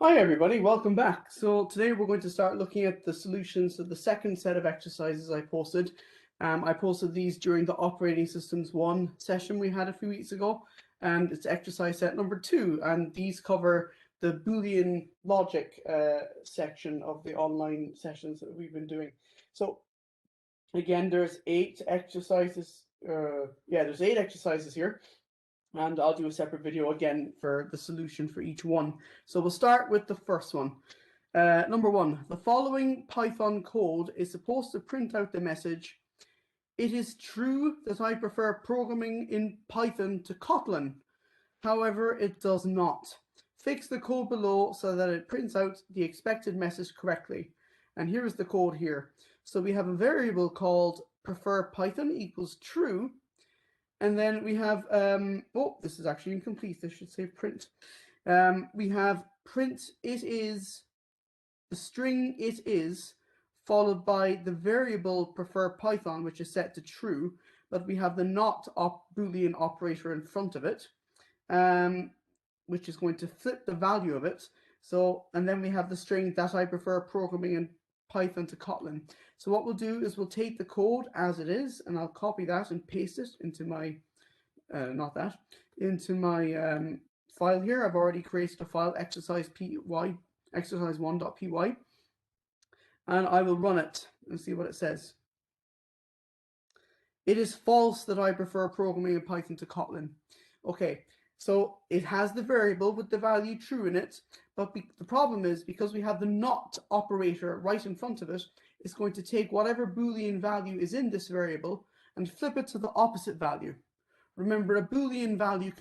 Hi everybody, welcome back. So today we're going to start looking at the solutions to the second set of exercises I posted. I posted these during the Operating Systems 1 session we had a few weeks ago, and it's exercise set number 2, and these cover the Boolean logic section of the online sessions that we've been doing. So again, there's 8 exercises. There's 8 exercises here. And I'll do a separate video again for the solution for each one. So we'll start with the first one. Number 1, the following Python code is supposed to print out the message, "It is true that I prefer programming in Python to Kotlin. However, it does not. Fix the code below so that it prints out the expected message correctly." And here is the code here. So we have a variable called preferPython equals true. And then we have, this is actually incomplete. This should say print. We have print it is, the string it is, followed by the variable preferPython, which is set to true, but we have the not Boolean operator in front of it, which is going to flip the value of it. So, and then we have the string that I prefer programming in Python to Kotlin. So what we'll do is we'll take the code as it is, and I'll copy that and paste it into my, into my file here. I've already created a file, exercise1.py, and I will run it and see what it says. It is false that I prefer programming in Python to Kotlin. Okay, so it has the variable with the value true in it, but the problem is because we have the not operator right in front of it, it's going to take whatever Boolean value is in this variable and flip it to the opposite value. Remember, a Boolean value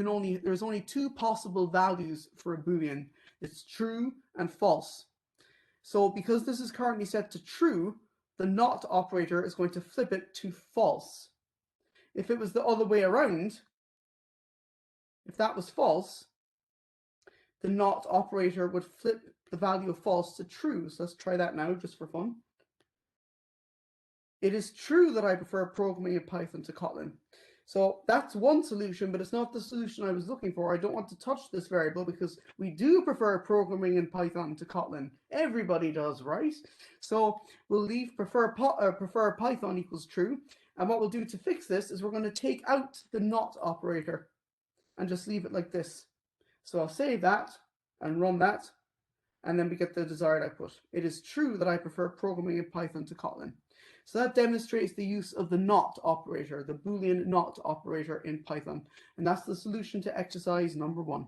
there's only 2 possible values for a Boolean. It's true and false. So because this is currently set to true, the not operator is going to flip it to false. If it was the other way around, if that was false, the not operator would flip the value of false to true. So let's try that now, just for fun. It is true that I prefer programming in Python to Kotlin. So that's one solution, but it's not the solution I was looking for. I don't want to touch this variable because we do prefer programming in Python to Kotlin. Everybody does, right? So we'll leave preferPython equals true. And what we'll do to fix this is we're going to take out the not operator and just leave it like this. So I'll save that and run that, and then we get the desired output. It is true that I prefer programming in Python to Kotlin. So that demonstrates the use of the not operator, the Boolean not operator in Python. And that's the solution to exercise number 1.